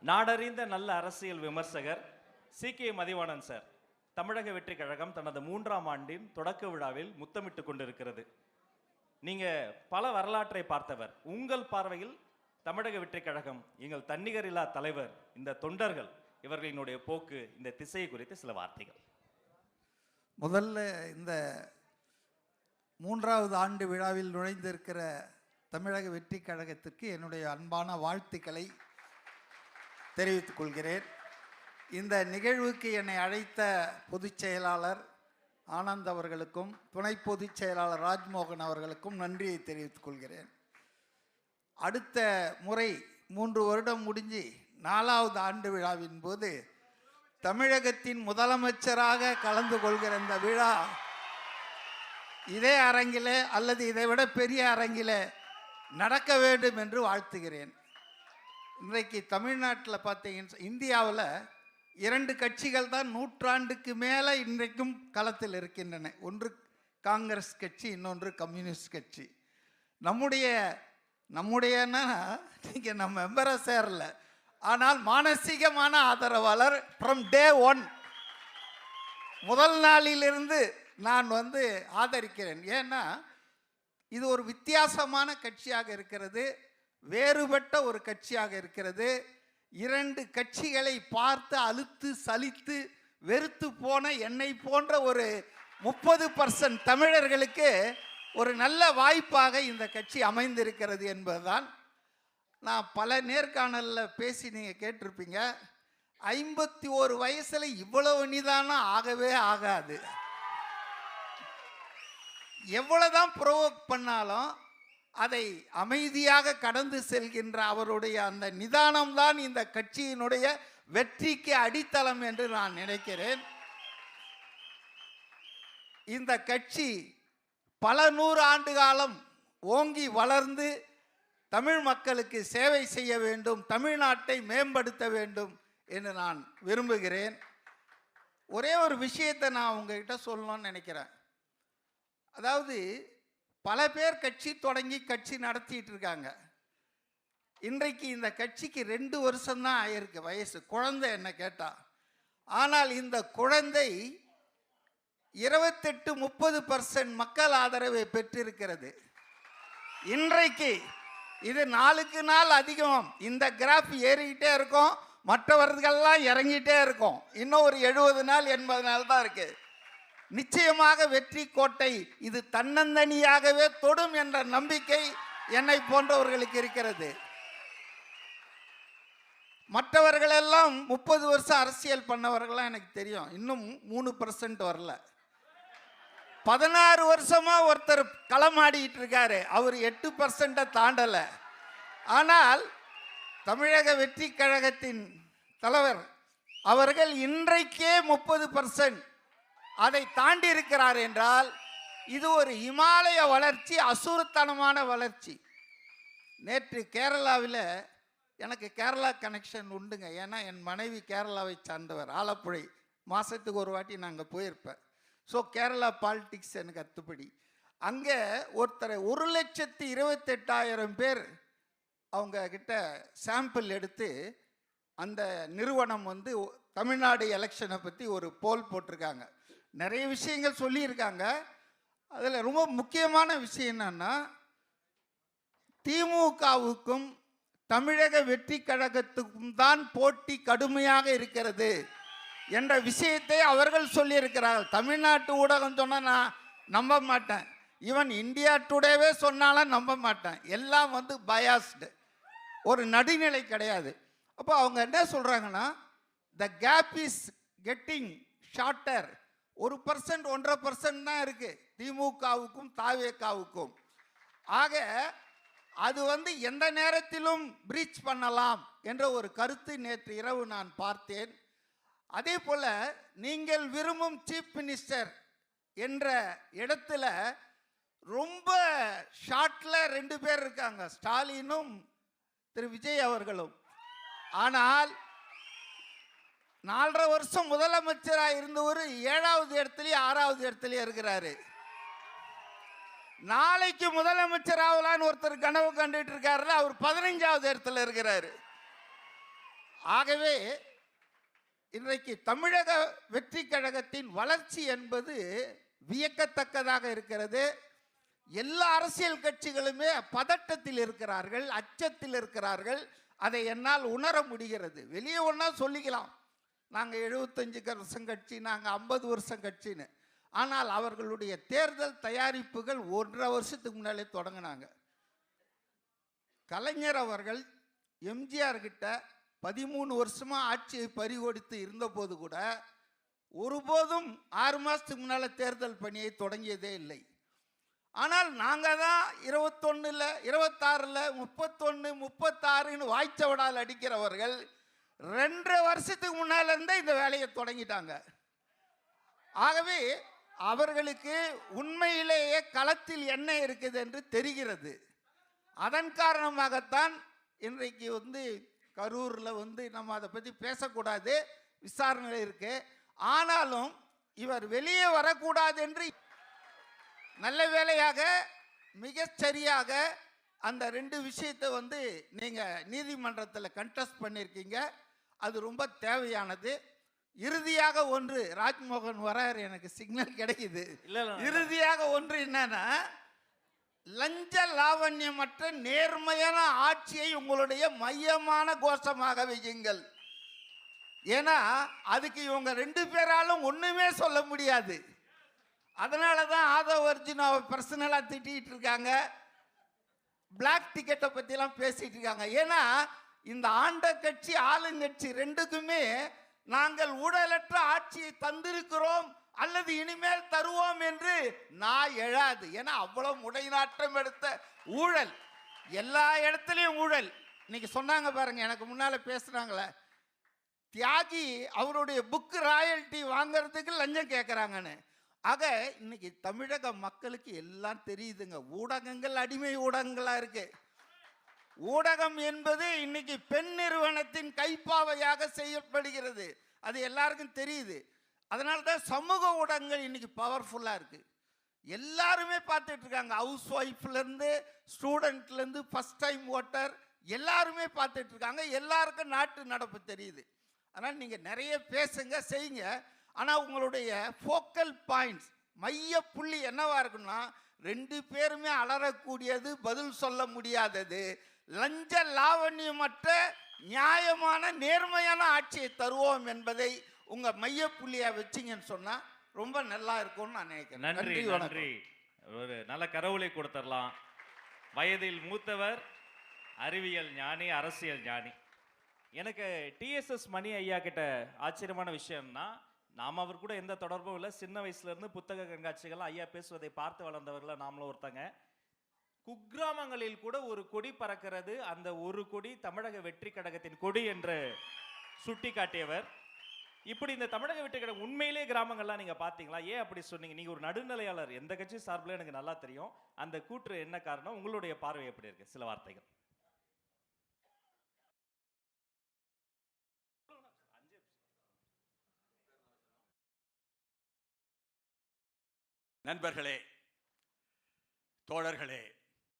நாடறிந்த நல்ல அரசியல் விமர்சகர் சி.கே. மதிவாணன் சார், தமிழக வெற்றி கழகம் தனது 3ஆம் ஆண்டின் தொடக்க விழாவில் முத்தமிட்டு கொண்டிருக்கிறது. நீங்க பல வரலாற்றை பார்த்தவர். உங்கள் பார்வையில் தமிழக வெற்றி கழகம், எங்கள் தன்னிகரில்லா தலைவர், இந்த தொண்டர்கள் இவர்களினுடைய போக்கு, இந்த திசை குறித்து சில வார்த்தைகள். முதல்ல இந்த 3வது ஆண்டு விழாவில் நுழைந்திருக்கிற தமிழக வெற்றி கழகத்திற்கு என்னுடைய அன்பான வாழ்த்துக்களை தெரிவித்துக் கொள்கிறேன். இந்த நிகழ்வுக்கு என்னை அழைத்த பொதுச் செயலாளர் ஆனந்த் அவர்களுக்கும் துணை பொதுச் செயலாளர் ராஜ்மோகன் அவர்களுக்கும் நன்றியை தெரிவித்துக் கொள்கிறேன். அடுத்த முறை 3 வருடம் முடிஞ்சு 4வது ஆண்டு விழாவின் போது தமிழகத்தின் முதலமைச்சராக கலந்து கொள்கிற இந்த விழா இதே அரங்கிலே அல்லது இதை விட பெரிய அரங்கிலே நடக்க வேண்டும் என்று வாழ்த்துகிறேன். இன்றைக்கு தமிழ்நாட்டில் பார்த்தீங்கன்னா, இந்தியாவில் 2 கட்சிகள் தான் நூற்றாண்டுக்கு மேலே இன்றைக்கும் களத்தில் இருக்கின்றன. ஒன்று காங்கிரஸ் கட்சி, இன்னொன்று கம்யூனிஸ்ட் கட்சி. நம்முடையன்னா நீங்கள் நம்ம மெம்பரை சேரல, ஆனால் மானசீகமான ஆதரவாளர் ஃப்ரம் டே 1 முதல் நாளிலிருந்து நான் ஆதரிக்கிறேன். ஏன்னா இது ஒரு வித்தியாசமான கட்சியாக இருக்கிறது, வேறுபட்ட ஒரு கட்சியாக இருக்கிறது. 2 கட்சிகளை பார்த்து அலுத்து சலித்து வெறுத்து போன என்னை போன்ற ஒரு 30% தமிழர்களுக்கு ஒரு நல்ல வாய்ப்பாக இந்த கட்சி அமைந்திருக்கிறது என்பதுதான். நான் பல நேர்காணலில் பேசி நீங்கள் கேட்டிருப்பீங்க, 51 வயசில் இவ்வளவு நிதானம் ஆகவே ஆகாது. எவ்வளவுதான் ப்ரோவோக் பண்ணாலும் அதை அமைதியாக கடந்து செல்கின்ற அவருடைய அந்த நிதானம்தான் இந்த கட்சியினுடைய வெற்றிக்கு அடித்தளம் என்று நான் நினைக்கிறேன். இந்த கட்சி பல 100 ஆண்டு காலம் ஓங்கி வளர்ந்து தமிழ் மக்களுக்கு சேவை செய்ய வேண்டும், தமிழ்நாட்டை மேம்படுத்த வேண்டும் என்று நான் விரும்புகிறேன். ஒரே ஒரு விஷயத்தை நான் உங்ககிட்ட சொல்லணும்னு நினைக்கிறேன். அதாவது பல பேர் கட்சி தொடங்கி கட்சி நடத்திட்டு இருக்காங்க. இன்றைக்கு இந்த கட்சிக்கு 2 வருஷம்தான் ஆயிருக்கு வயசு, குழந்தை என்ன கேட்டா. ஆனால் இந்த குழந்தை 28-30% மக்கள் ஆதரவை பெற்றிருக்கிறது. இன்றைக்கு இது நாளுக்கு நாள் அதிகம். இந்த கிராஃப் ஏறிக்கிட்டே இருக்கும், மற்றவர்கள்லாம் இறங்கிட்டே இருக்கும். இன்னும் ஒரு 70 நாள் 80 நாள் தான் இருக்கு. நிச்சயமாக வெற்றி கோட்டை இது தன்னந்தனியாகவே தொடும் என்ற நம்பிக்கை என்னை போன்றவர்களுக்கு இருக்கிறது. மற்றவர்களெல்லாம் 30 வருஷம் அரசியல் பண்ணவர்கள்லாம் எனக்கு தெரியும், இன்னும் 3% வரல. 16 வருஷமா ஒருத்தர் களமாடிட்டு இருக்காரு, அவர் 8% தாண்டலை. ஆனால் தமிழக வெற்றி கழகத்தின் தலைவர் அவர்கள் இன்றைக்கே 30% அதை தாண்டி இருக்கிறார் என்றால் இது ஒரு இமாலய வளர்ச்சி, அசுரத்தனமான வளர்ச்சி. நேற்று கேரளாவில், எனக்கு கேரளா கனெக்ஷன் உண்டுங்க, ஏன்னா என் மனைவி கேரளாவை சார்ந்தவர், ஆலப்புழை. மாதத்துக்கு ஒரு வாட்டி நாங்கள் போயிருப்பேன். ஸோ கேரளா பாலிடிக்ஸ் எனக்கு அத்துப்படி. அங்கே ஒருத்தரை 1,28,000 பேர் அவங்க கிட்ட சாம்பிள் எடுத்து அந்த நிறுவனம் தமிழ்நாடு எலெக்ஷனை பற்றி ஒரு போல் போட்டிருக்காங்க. நிறைய விஷயங்கள் சொல்லியிருக்காங்க. அதில் ரொம்ப முக்கியமான விஷயம் என்னன்னா, திமுகவுக்கும் தமிழக வெற்றி கழகத்துக்கும் தான் போட்டி கடுமையாக இருக்கிறது என்ற விஷயத்தை அவர்கள் சொல்லியிருக்கிறார்கள். தமிழ்நாட்டு ஊடகம் சொன்னால் நான் நம்ப மாட்டேன், ஈவன் இந்தியா டுடேவே சொன்னாலும் நம்ப மாட்டேன். எல்லாம் பயாஸ்டு, ஒரு நடுநிலை கிடையாது. அப்போ அவங்க என்ன சொல்கிறாங்கன்னா, த கேப் இஸ் கெட்டிங் ஷார்ட்டர். 1% 1.5% தான் இருக்கு திமுகவுக்கும் தாவேகாவுக்கும். ஆக அது எந்த நேரத்திலும் பிரீச் பண்ணலாம் என்ற ஒரு கருத்து நேற்று இரவு நான் பார்த்தேன். அதே போல நீங்கள் விரும்பும் சீஃப் மினிஸ்டர் என்ற இடத்துல ரொம்ப ஷார்ட்ல 2 பேர் இருக்காங்க, ஸ்டாலினும் திரு விஜய் அவர்களும். ஆனால் 4.5 வருஷம் முதலமைச்சராக இருந்தவர் 7வது இடத்துலயும் 6வது இடத்துலயும் இருக்கிறாரு. நாளைக்கு முதலமைச்சர் ஆகலான்னு ஒருத்தர் கனவு கண்டுட்டு இருக்காருல, அவர் 15வது இடத்துல இருக்கிறாரு. ஆகவே இன்றைக்கு தமிழக வெற்றி கழகத்தின் வளர்ச்சி என்பது வியக்கத்தக்கதாக இருக்கிறது. எல்லா அரசியல் கட்சிகளுமே பதட்டத்தில் இருக்கிறார்கள், அச்சத்தில் இருக்கிறார்கள். அதை என்னால் உணர முடிகிறது. வெளியே ஒன்றா சொல்லிக்கலாம், நாங்கள் 75 கட்சி, நாங்கள் 50 வருஷம் கட்சின்னு. ஆனால் அவர்களுடைய தேர்தல் தயாரிப்புகள் 1.5 வருஷத்துக்கு முன்னாலே தொடங்கினாங்க. கலைஞர் அவர்கள் எம்ஜிஆர் கிட்ட 13 வருஷமா ஆட்சியை பறிகொடுத்து இருந்தபோது கூட ஒருபோதும் 6 மாதத்துக்கு முன்னால் தேர்தல் பணியை தொடங்கியதே இல்லை. ஆனால் நாங்கள் தான் 21, 26, 31, 36ன்னு வாய்ச்சவடால் அடிக்கிறவர்கள் 2.5 வருஷத்துக்கு முன்னால் இருந்தே இந்த வேலையை தொடங்கிட்டாங்க. ஆகவே அவர்களுக்கு உண்மையிலேயே களத்தில் என்ன இருக்குது என்று தெரிகிறது. அதன் காரணமாகத்தான் இன்றைக்கு கரூரில் நம்ம அதை பற்றி பேசக்கூடாது, விசாரணை இருக்கு. ஆனாலும் இவர் வெளியே வரக்கூடாது என்று நல்ல வேளையாக மிகச்சரியாக அந்த 2 விஷயத்தை நீங்கள் நீதிமன்றத்தில் கண்டெஸ்ட் பண்ணியிருக்கீங்க. அது ரொம்ப தேவையானது. இறுதியாக ஒன்று, ராஜ்மோகன் வரார், எனக்கு சிக்னல் கிடைக்குது. இறுதியாக ஒன்று என்னன்னா, லஞ்ச லாவண்யமற்ற நேர்மையான ஆட்சியை உங்களுடைய மையமான கோஷமாக வையுங்கள். ஏன்னா அதுக்கு இவங்க 2 பேராலும் ஒண்ணுமே சொல்ல முடியாது. அதனால தான் ஆதவ் அர்ஜுனாவை பர்சனலாக திட்டிகிட்டு இருக்காங்க, பிளாக் டிக்கெட்டை பற்றிலாம் பேசிட்டு இருக்காங்க. ஏன்னா இந்த ஆண்ட கட்சி ஆளுங்கட்சி 2க்குமே நாங்கள் ஊழலற்ற ஆட்சியை தந்திருக்கிறோம் அல்லது இனிமேல் தருவோம் என்று நான் எழாது. ஏன்னா அவ்வளவு முடைநாட்டம் எடுத்த ஊழல், எல்லா இடத்துலையும் ஊழல். இன்னைக்கு சொன்னாங்க பாருங்க, எனக்கு முன்னால பேசுனாங்களே, தியாகி அவருடைய புக்கு ராயல்ட்டி வாங்கிறதுக்கு லஞ்சம் கேட்குறாங்கன்னு. ஆக இன்னைக்கு தமிழக மக்களுக்கு எல்லாம் தெரியுதுங்க. ஊடகங்கள் அடிமை ஊடகங்களா இருக்கு. ஊடகம் என்பது இன்னைக்கு பெண் நிறுவனத்தின் கைப்பாவையாக செய்யப்படுகிறது. அது எல்லாருக்கும் தெரியுது. அதனால தான் சமூக ஊடகங்கள் இன்னைக்கு பவர்ஃபுல்லாக இருக்கு. எல்லாருமே பார்த்துட்டு இருக்காங்க. ஹவுஸ் ஒய்ஃப்லேருந்து ஸ்டூடெண்ட்லேருந்து ஃபர்ஸ்ட் டைம் ஓட்டர் எல்லாருமே பார்த்துட்டு இருக்காங்க. எல்லாருக்கும் நாட்டு நடப்பு தெரியுது. அதனால் நீங்கள் நிறைய பேசுங்க, செய்யுங்க. ஆனால் உங்களுடைய ஃபோக்கல் பாயிண்ட்ஸ், மைய புள்ளி என்னவா இருக்குன்னா, 2 பேருமே அலறக்கூடியது, பதில் சொல்ல முடியாதது, லஞ்ச லாவண்யமற்ற நியாயமான நேர்மையான ஆட்சியை தருவோம் என்பதை உங்க மைய புள்ளியா வச்சிங்கன்னு சொன்னா ரொம்ப நல்லா இருக்கும்னு நான் நினைக்கிறேன். நன்றி நன்றி. ஒரு நல்ல கரவுளை கொடுத்துடலாம். வயதில் மூத்தவர், அறிவியல் ஞானி, அரசியல் ஞானி. எனக்கு டிஎஸ்எஸ் மணி ஐயா கிட்ட ஆச்சரியமான விஷயம்னா, நாம் அவர் கூட எந்த தொடர்பும் இல்லை. சின்ன வயசுல இருந்து புத்தக கண்காட்சிகள் ஐயா பேசுவதை பார்த்து வளர்ந்தவர்கள நாமளும் ஒருத்தங்க. குக்கிராமங்களில் கூட ஒரு கொடி பறக்கிறது, அந்த ஒரு கொடி தமிழக வெற்றி கழகத்தின் கொடி என்று சுட்டி காட்டியவர். இப்படி இந்த தமிழக வெற்றி கழகம் உண்மையிலே கிராமங்கள்லாம் நீங்க பாத்தீங்களா? ஏன் அப்படி சொன்னீங்க? நீங்க ஒரு நடுநிலையாளர், எந்த கட்சி சார்பில் எனக்கு நல்லா தெரியும். அந்த கூற்று என்ன காரணம்? உங்களுடைய பார்வை எப்படி இருக்கு? சில வார்த்தைகள். நண்பர்களே, தோழர்களே,